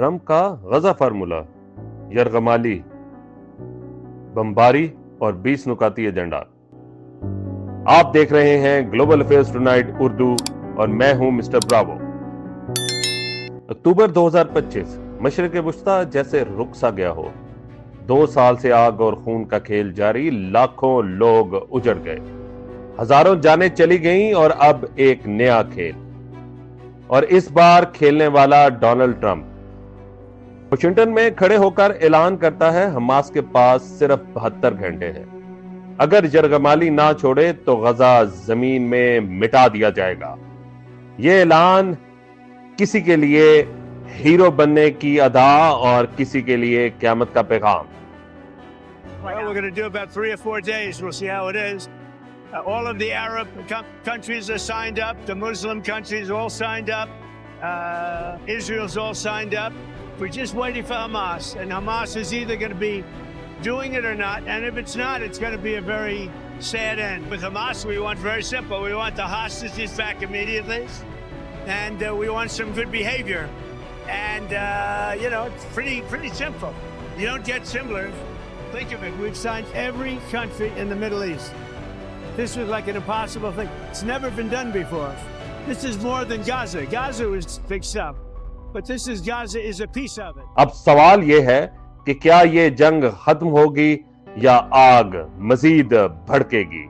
Trump کا Gaza formula, یرغمالی، بمباری اور 20 نکاتی ایجنڈا۔ آپ دیکھ رہے ہیں گلوبل افیئرز ٹونائٹ اردو اور میں ہوں مسٹر براوو۔ اکتوبر 2025 مشرق وسطی جیسے رک سا گیا ہو۔ 2 سال سے آگ اور خون کا کھیل جاری، لاکھوں لوگ اجڑ گئے، ہزاروں جانیں چلی گئیں اور اب ایک نیا کھیل، اور اس بار کھیلنے والا ڈونلڈ ٹرمپ واشنگٹن میں کھڑے ہو کر اعلان کرتا ہے حماس کے پاس صرف 72 گھنٹے ہیں، اگر یرغمالی نہ چھوڑے تو غزہ زمین میں مٹا دیا جائے گا۔ یہ اعلان کسی کے لیے ہیرو بننے کی ادا اور کسی کے لیے قیامت کا پیغام۔ Well, we're going to do about 3 or 4 days. We'll see how it is. All of the Arab countries are signed up. The Muslim countries all signed up. Israel's all signed up. We're just waiting for Hamas. And Hamas is either going to be doing it or not. And if it's not, it's going to be a very sad end. With Hamas, we want very simple. We want the hostages back immediately. And we want some good behavior. And, it's pretty simple. You don't get similar. Think of it. We've signed every country in the Middle East. This was like an impossible thing. It's never been done before. This is more than Gaza. Gaza was fixed up. But Gaza is a piece of it. اب سوال یہ ہے کہ کیا یہ جنگ ختم ہوگی یا آگ مزید بھڑکے گی؟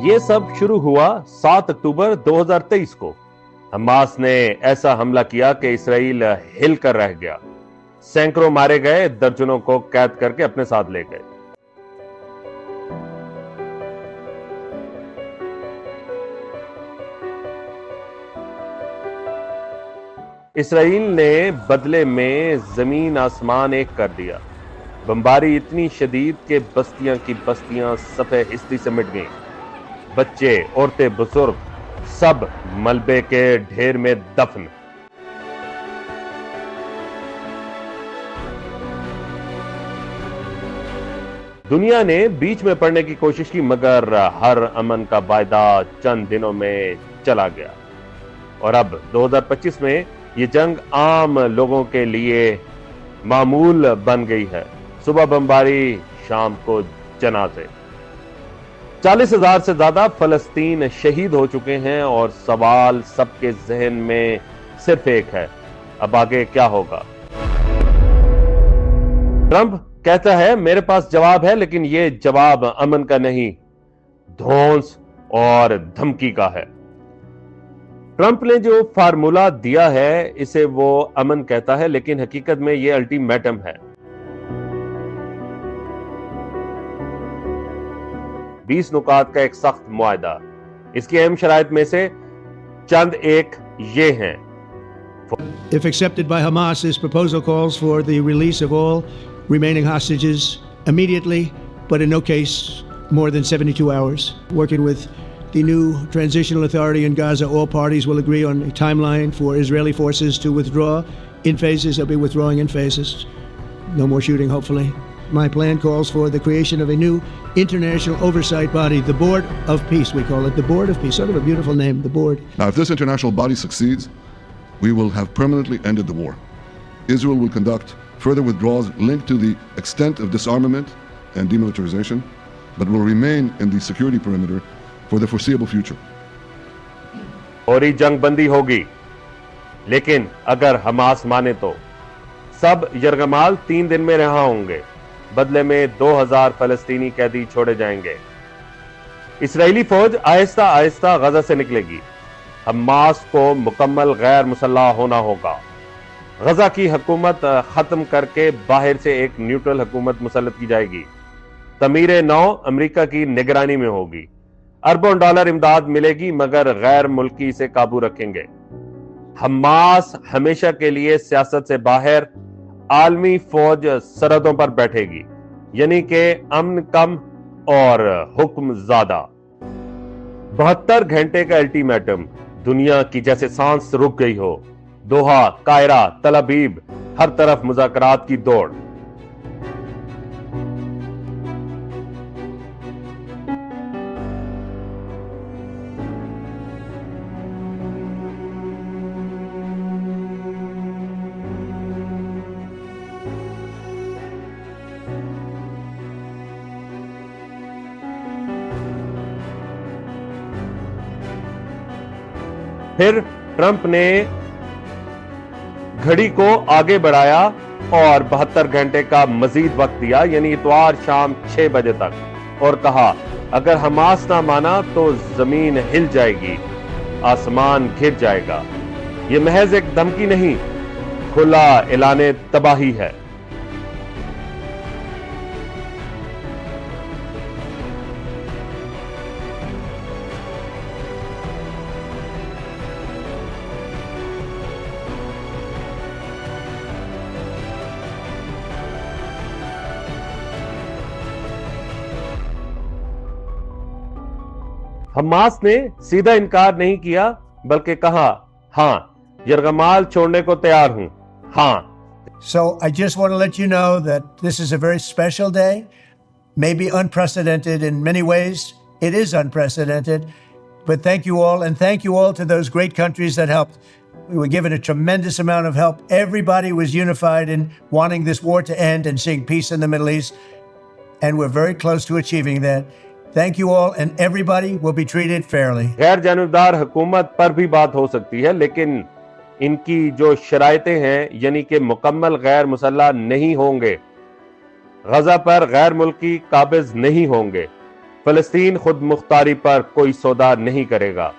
یہ سب شروع ہوا 7 اکتوبر 2023 کو۔ حماس نے ایسا حملہ کیا کہ اسرائیل ہل کر رہ گیا، سینکڑوں مارے گئے، درجنوں کو قید کر کے اپنے ساتھ لے گئے۔ اسرائیل نے بدلے میں زمین آسمان ایک کر دیا۔ بمباری اتنی شدید کہ بستیاں کی بستیاں صفحہ ہستی سے مٹ گئیں، بچے، عورتیں، بزرگ سب ملبے کے ڈھیر میں دفن۔ دنیا نے بیچ میں پڑنے کی کوشش کی، مگر ہر امن کا وعدہ چند دنوں میں چلا گیا، اور اب 2025 میں یہ جنگ عام لوگوں کے لیے معمول بن گئی ہے۔ صبح بمباری، شام کو جنازے۔ 40,000 سے زیادہ فلسطین شہید ہو چکے ہیں، اور سوال سب کے ذہن میں صرف ایک ہے، اب آگے کیا ہوگا؟ ٹرمپ کہتا ہے میرے پاس جواب ہے، لیکن یہ جواب امن کا نہیں، دھونس اور دھمکی کا ہے۔ ٹرمپ نے جو فارمولا دیا ہے اسے وہ امن کہتا ہے، لیکن حقیقت میں یہ الٹیمیٹم ہے۔ 20 نکات کا ایک سخت معاہدہ۔ اس کی اہم شرائط میں سے چند ایک یہ ہیں۔ If accepted by Hamas, this proposal calls for the release of all remaining hostages immediately, but in no case more than 72 hours. Working with the new transitional authority in Gaza, all parties will agree on a timeline for Israeli forces to withdraw in phases. They'll be withdrawing in phases. No more shooting, hopefully. My plan calls for the creation of a new international oversight body, the Board of Peace, we call it, the Board of Peace. Sort of a beautiful name, the Board. Now, if this international body succeeds, we will have permanently ended the war. Israel will conduct further withdrawals linked to the extent of disarmament and demilitarization, but will remain in the security perimeter for the foreseeable future. فوری جنگ بندی ہوگی، لیکن اگر Hamas مانے تو سب یرغمال 3 دن میں رہا ہوں گے، بدلے میں 2000 فلسطینی قیدی چھوڑے جائیں گے۔ اسرائیلی فوج آہستہ آہستہ غزہ سے نکلے گی۔ حماس کو مکمل غیر مسلح ہونا ہوگا۔ غزہ کی حکومت ختم کر کے باہر سے ایک نیوٹرل حکومت مسلط کی جائے گی۔ تعمیر نو امریکہ کی نگرانی میں ہوگی۔ اربوں ڈالر امداد ملے گی، مگر غیر ملکی اسے قابو رکھیں گے۔ حماس ہمیشہ کے لیے سیاست سے باہر، عالمی فوج سرحدوں پر بیٹھے گی، یعنی کہ امن کم اور حکم زیادہ۔ 72 گھنٹے کا الٹیمیٹم، دنیا کی جیسے سانس رک گئی ہو۔ دوحہ، قاہرہ، تل ابیب، ہر طرف مذاکرات کی دوڑ۔ پھر ٹرمپ نے گھڑی کو آگے بڑھایا اور 72 گھنٹے کا مزید وقت دیا، یعنی اتوار شام 6 بجے تک، اور کہا اگر حماس نہ مانا تو زمین ہل جائے گی، آسمان گر جائے گا۔ یہ محض ایک دھمکی نہیں، کھلا اعلان تباہی ہے۔ حماس نے سیدھا انکار نہیں کیا، بلکہ کہا ہاں یرغمال چھوڑنے کو تیار ہوں، ہاں۔ So I just want to let you know that this is a very special day, maybe unprecedented in many ways. It is unprecedented, but thank you all, and thank you all to those great countries that helped. We were given a tremendous amount of help. Everybody was unified in wanting this war to end and seeing peace in the Middle East, and we're very close to achieving that. Thank you all, and everybody will be treated fairly. غیر جانبدار حکومت پر بھی بات ہو سکتی ہے، لیکن ان کی جو شرائطیں ہیں، یعنی کہ مکمل غیر مسلح نہیں ہوں گے، غزہ پر غیر ملکی قابض نہیں ہوں گے، فلسطین خود مختاری پر کوئی سودا نہیں کرے گا۔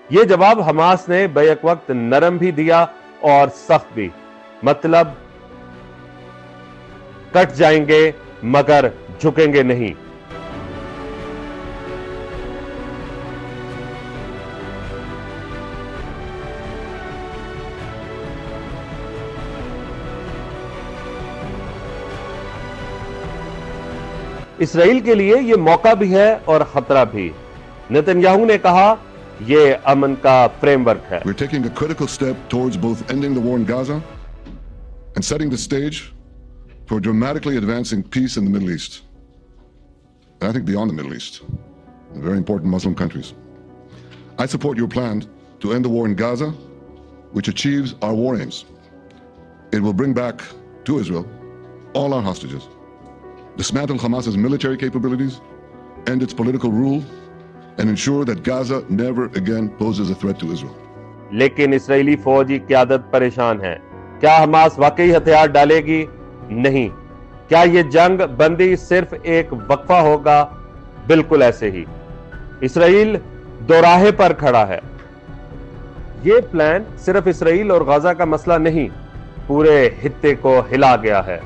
یہ جواب حماس نے بیک وقت نرم بھی دیا اور سخت بھی، مطلب کٹ جائیں گے مگر جھکیں گے نہیں۔ اسرائیل کے لیے یہ موقع بھی ہے اور خطرہ بھی۔ نتن یاہو نے کہا یہ امن کا فریم ورک ہے۔ We're taking a critical step towards both ending the war in Gaza and setting the stage for dramatically advancing peace in the Middle East. And I think beyond the Middle East, in very important Muslim countries. I support your plan to end the war in Gaza, which achieves our war aims. It will bring back to Israel all our hostages, dismantle Hamas's military capabilities, end its political rule, and ensure that Gaza never again poses a threat to Israel. لیکن اسرائیلی فوجی قیادت پریشان ہے۔ کیا Hamas واقعی ہتھیار ڈالے گی؟ نہیں۔ کیا یہ جنگ بندی صرف ایک وقفہ ہوگا؟ بالکل ایسے ہی۔ اسرائیل دوراہے پر کھڑا ہے۔ یہ پلان صرف اسرائیل اور غزہ کا مسئلہ نہیں، پورے خطے کو ہلا گیا ہے۔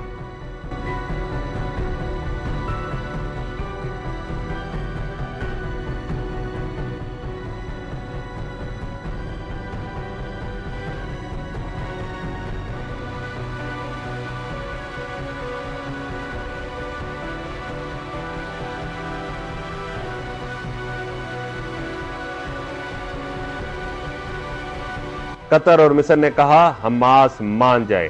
قطر اور مصر نے کہا حماس مان جائے۔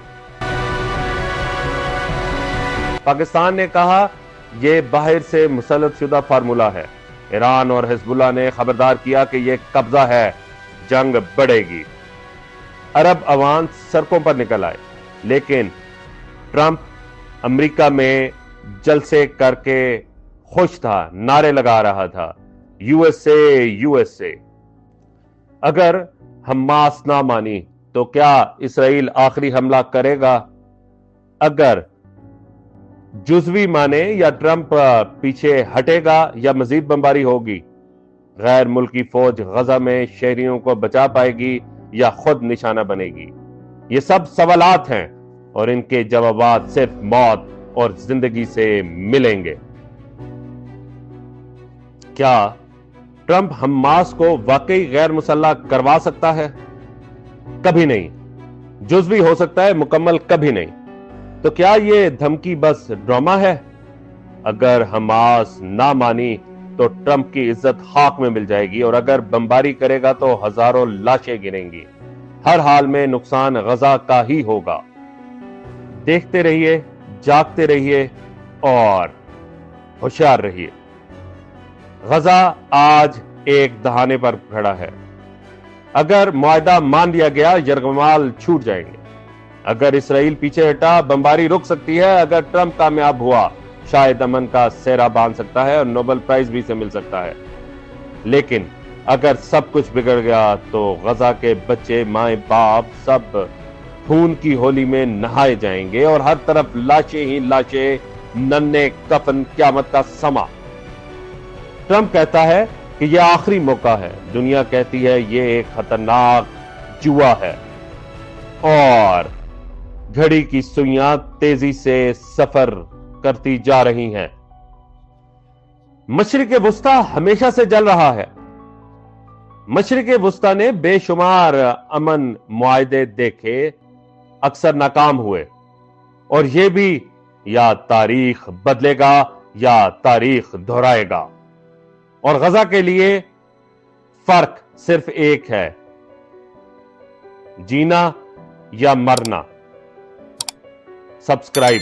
پاکستان نے کہا یہ باہر سے مسلط شدہ فارمولہ ہے۔ ایران اور حزب اللہ نے خبردار کیا کہ یہ قبضہ ہے، جنگ بڑھے گی۔ عرب عوام سڑکوں پر نکل آئے، لیکن ٹرمپ امریکہ میں جلسے کر کے خوش تھا، نعرے لگا رہا تھا، U S A U S A. اگر حماس نہ مانی تو کیا اسرائیل آخری حملہ کرے گا؟ اگر جزوی مانے یا ٹرمپ پیچھے ہٹے گا یا مزید بمباری ہوگی؟ غیر ملکی فوج غزہ میں شہریوں کو بچا پائے گی یا خود نشانہ بنے گی؟ یہ سب سوالات ہیں اور ان کے جوابات صرف موت اور زندگی سے ملیں گے۔ کیا ٹرمپ حماس کو واقعی غیر مسلح کروا سکتا ہے؟ کبھی نہیں۔ جزوی ہو سکتا ہے، مکمل کبھی نہیں۔ تو کیا یہ دھمکی بس ڈرامہ ہے؟ اگر حماس نہ مانی تو ٹرمپ کی عزت خاک میں مل جائے گی، اور اگر بمباری کرے گا تو ہزاروں لاشیں گریں گی۔ ہر حال میں نقصان غزہ کا ہی ہوگا۔ دیکھتے رہیے، جاگتے رہیے اور ہوشیار رہیے۔ غزہ آج ایک دہانے پر کھڑا ہے۔ اگر معاہدہ مان لیا گیا، یرغمال چھوٹ جائیں گے۔ اگر اسرائیل پیچھے ہٹا، بمباری رک سکتی ہے۔ اگر ٹرمپ کامیاب ہوا، شاید امن کا سہرا باندھ سکتا ہے اور نوبل پرائز بھی سے مل سکتا ہے۔ لیکن اگر سب کچھ بگڑ گیا تو غزہ کے بچے مائیں باپ سب خون کی ہولی میں نہائے جائیں گے اور ہر طرف لاشیں ہی لاشیں، ننھے کفن، قیامت کا سما۔ ٹرمپ کہتا ہے کہ یہ آخری موقع ہے، دنیا کہتی ہے یہ ایک خطرناک جوا ہے، اور گھڑی کی سوئیاں تیزی سے سفر کرتی جا رہی ہیں۔ مشرق وسطی ہمیشہ سے جل رہا ہے۔ مشرق وسطی نے بے شمار امن معاہدے دیکھے، اکثر ناکام ہوئے، اور یہ بھی یا تاریخ بدلے گا یا تاریخ دہرائے گا۔ اور غزہ کے لیے فرق صرف ایک ہے، جینا یا مرنا۔ سبسکرائب